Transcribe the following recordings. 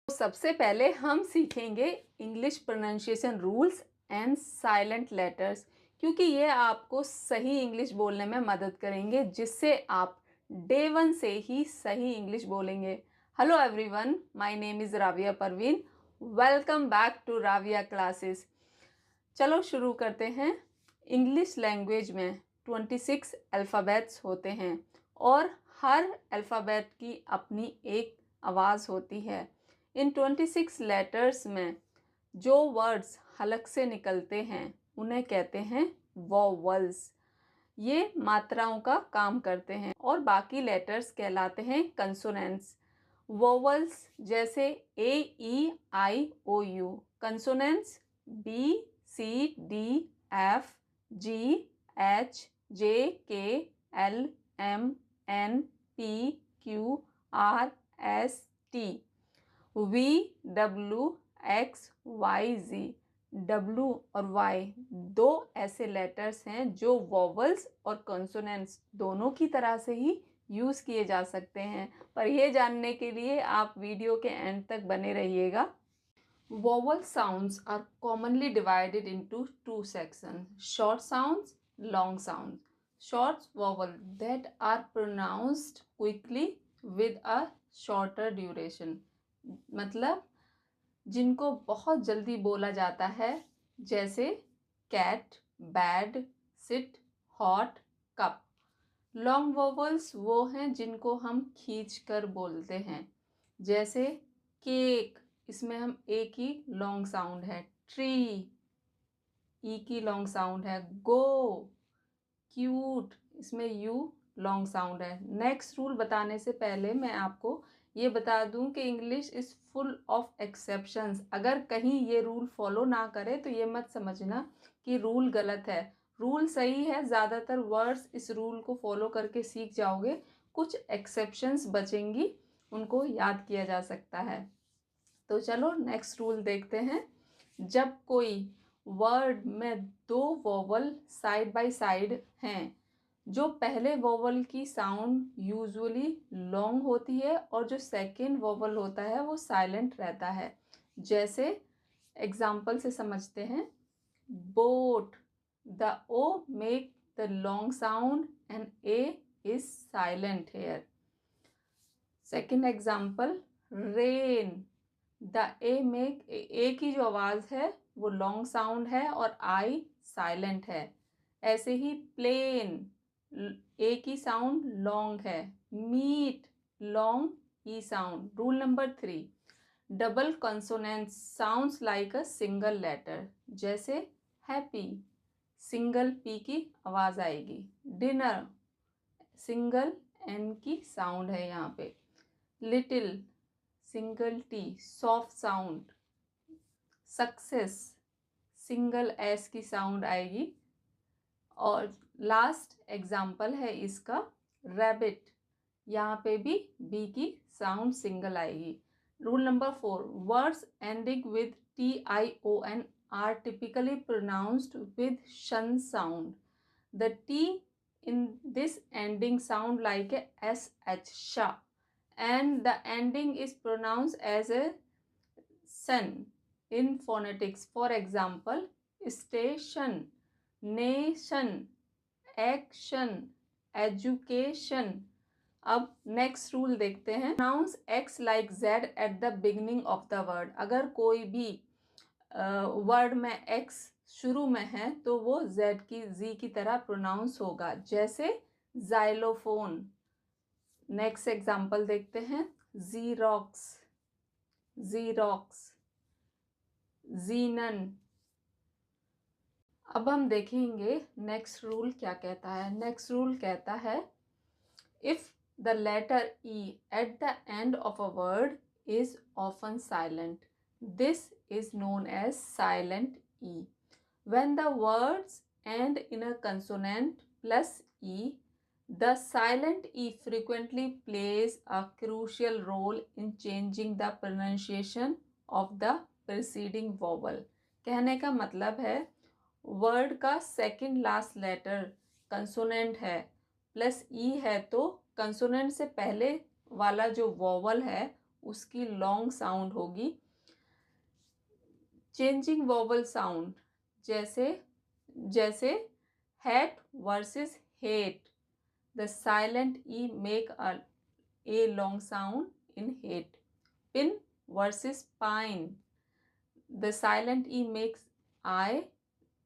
सबसे पहले हम सीखेंगे English pronunciation rules and silent letters, क्योंकि ये आपको सही इंग्लिश बोलने में मदद करेंगे, जिससे आप डे वन से ही सही इंग्लिश बोलेंगे। Hello everyone, my name is Raviya Parveen. Welcome back to Raviya classes. चलो शुरू करते हैं। इंग्लिश लैंग्वेज में 26 अल्फ़ाबेट्स होते हैं और हर अल्फ़ाबेट की अपनी एक आवाज़ होती है। इन 26 लेटर्स में जो वर्ड्स हलक से निकलते हैं उन्हें कहते हैं वोवल्स। ये मात्राओं का काम करते हैं और बाकी लेटर्स कहलाते हैं कंसोनेंट्स। वोवल्स जैसे A E I O U, consonants B C D F G H J K L M N P Q R S T, V W X Y Z. W और Y दो ऐसे letters हैं जो vowels और consonants दोनों की तरह से ही यूज़ किए जा सकते हैं। पर यह जानने के लिए आप वीडियो के एंड तक बने रहिएगा। Vowel sounds are commonly divided into two sections: short sounds, long sounds. Short vowel that are pronounced quickly with a shorter duration. मतलब जिनको बहुत जल्दी बोला जाता है, जैसे cat, bad, sit, hot, cup. Long vowels वो हैं जिनको हम खींच कर बोलते हैं, जैसे केक, इसमें हम ए की लॉन्ग साउंड है। ट्री, ई की लॉन्ग साउंड है। गो, क्यूट, इसमें यू लॉन्ग साउंड है। नेक्स्ट रूल बताने से पहले मैं आपको ये बता दूं कि English is full of exceptions. अगर कहीं ये रूल फॉलो ना करे तो ये मत समझना कि रूल गलत है। रूल सही है, ज़्यादातर वर्ड्स इस रूल को फॉलो करके सीख जाओगे। कुछ एक्सेप्शंस बचेंगी, उनको याद किया जा सकता है। तो चलो नेक्स्ट रूल देखते हैं। जब कोई वर्ड में दो वोवल साइड बाय साइड हैं, जो पहले वोवल की साउंड यूजुअली लॉन्ग होती है और जो सेकंड वोवल होता है वो साइलेंट रहता है। जैसे एग्जाम्पल से समझते हैं। Boat, the O make the long sound and A is silent here. Second example, rain, the A की जो आवाज़ है वो लॉन्ग साउंड है और आई साइलेंट है। ऐसे ही प्लेन, ए की साउंड लॉन्ग है। Meet, long E sound. Rule number 3, double consonant sounds like a single letter, जैसे हैप्पी, सिंगल पी की आवाज़ आएगी। डिनर, सिंगल एन की साउंड है यहाँ पे। Little, single T, soft sound. Success, single S की साउंड आएगी। और लास्ट एग्जाम्पल है इसका रैबिट, यहाँ पे भी बी की साउंड सिंगल आएगी। Rule number 4, words ending with T I O N are typically pronounced with shun sound. The T in this ending sound like a sh, sha, and the ending is pronounced as a son in phonetics. For example, station, nation, action, education. अब next rule देखते हैं। Pronounce X like Z at the beginning of the word. अगर कोई भी word में x शुरू में है तो वो जेड की जी की तरह प्रोनाउंस होगा, जैसे जाइलोफोन। नेक्स्ट एग्जाम्पल देखते हैं। Xerox, xerox, xenon. अब हम देखेंगे नेक्स्ट रूल क्या कहता है। नेक्स्ट रूल कहता है, if the letter E at the end of a word is often silent, this is known as silent E. When the words end in a consonant plus E, the silent E frequently plays a crucial role in changing the pronunciation of the preceding vowel. कहने का मतलब है, word का second last letter consonant है plus ई है तो consonant से पहले वाला जो वोवल है उसकी लॉन्ग साउंड होगी। चेंजिंग वोवल साउंड, जैसे जैसे hat versus hate, the silent E make a long sound in hate. Pin versus pine, the silent e makes I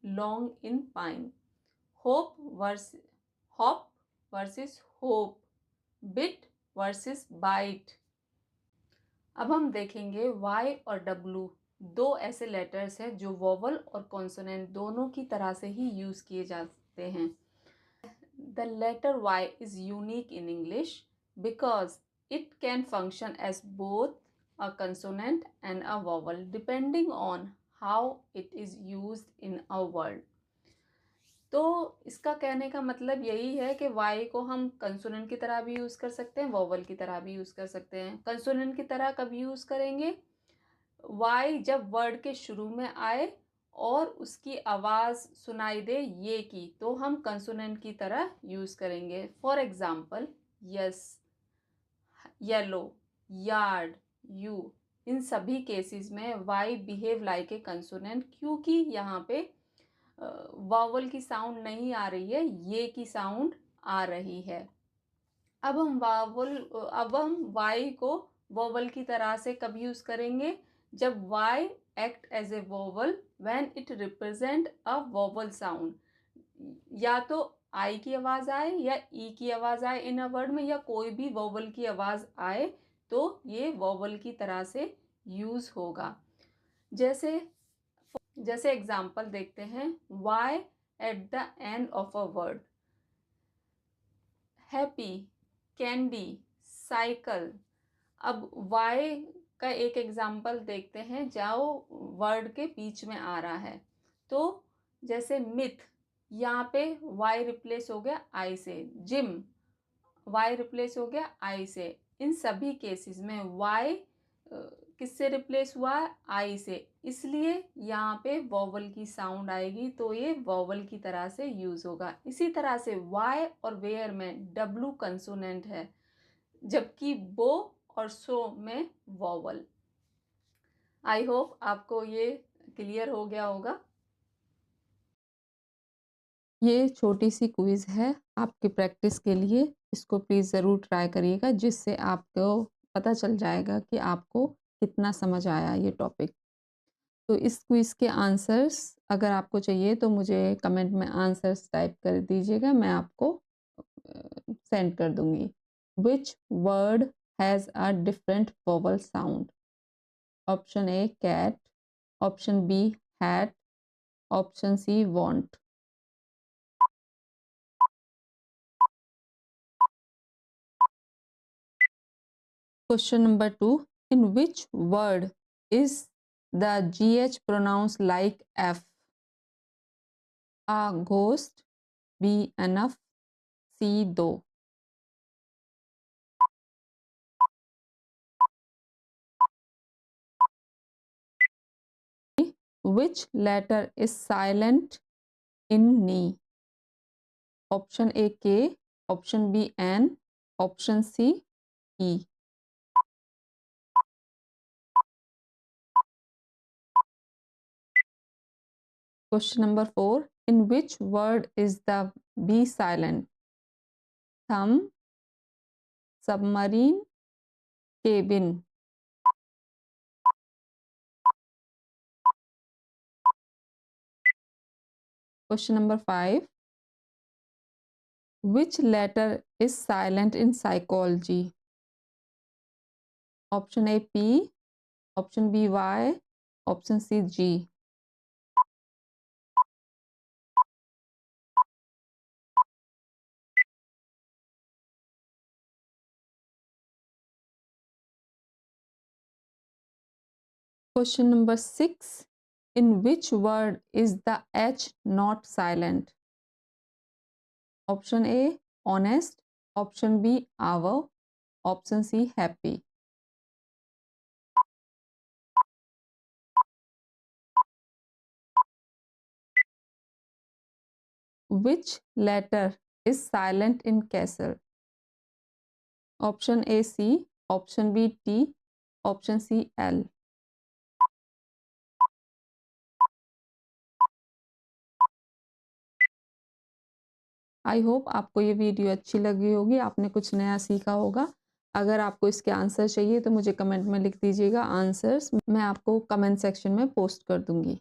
long in pine. Hop versus hope, bit versus bite. अब हम देखेंगे y और w, दो ऐसे letters हैं जो vowel और consonant दोनों की तरह से ही यूज किए जाते हैं। The letter Y is unique in English because it can function as both a consonant and a vowel depending on how it is used in a word. तो इसका कहने का मतलब यही है कि Y को हम कंसोनेंट की तरह भी यूज़ कर सकते हैं, वोवल की तरह भी यूज़ कर सकते हैं। कंसोनेंट की तरह कब यूज़ करेंगे? Y जब वर्ड के शुरू में आए और उसकी आवाज़ सुनाई दे ये की, तो हम कंसोनेंट की तरह यूज़ करेंगे। For example yes, yellow, yard, you, इन सभी केसेस में Y behave like a consonant, क्योंकि यहाँ पे वावल की साउंड नहीं आ रही है, ये की साउंड आ रही है। अब हम वाई को वोवल की तरह से कब यूज़ करेंगे? जब Y act as a vowel when it represent a vowel sound, या तो आई की आवाज़ आए या ई की आवाज़ आए इन अ वर्ड में, या कोई भी वोवल की आवाज़ आए तो ये वोवल की तरह से यूज़ होगा। जैसे एग्जाम्पल देखते हैं, Y at the end of a word, happy, candy, cycle. अब वाई का एक एग्जाम्पल देखते हैं जो वर्ड के बीच में आ रहा है। तो जैसे मिथ, यहाँ पे वाई रिप्लेस हो गया आई से। जिम, वाई रिप्लेस हो गया आई से। इन सभी केसेस में वाई किससे रिप्लेस हुआ है? आई से, इसलिए यहाँ पे वोवल की साउंड आएगी, तो ये वोवल की तरह से यूज होगा। इसी तरह से वाई और वेयर में डब्लू कंसोनेंट है, जबकि बो और सो में वोवल। आई होप आपको ये क्लियर हो गया होगा। ये छोटी सी क्विज है आपकी प्रैक्टिस के लिए, इसको प्लीज़ ज़रूर ट्राई करिएगा, जिससे आपको पता चल जाएगा कि आपको कितना समझ आया ये टॉपिक। तो इस क्विज के आंसर्स अगर आपको चाहिए तो मुझे कमेंट में आंसर्स टाइप कर दीजिएगा, मैं आपको सेंड कर दूंगी। Which word has a different vowel sound? Option A cat, option B hat, option C want. Question number 2. In which word is the GH pronounced like F? A. Ghost, B. Enough, C. Though. Which letter is silent in knee? Option A K, option B N, option C E. Question number 4. In which word is the B silent? Thumb, submarine, cabin. Question number 5. Which letter is silent in psychology? Option A P, option B Y, option C G. Question number 6. In which word is the H not silent? Option A honest, option B hour, option C happy. Which letter is silent in castle? Option A C, option B T, option C L. I hope आपको ये video अच्छी लगी होगी, आपने कुछ नया सीखा होगा। अगर आपको इसके आंसर चाहिए तो मुझे कमेंट में लिख दीजिएगा आंसर्स, मैं आपको कमेंट सेक्शन में पोस्ट कर दूँगी।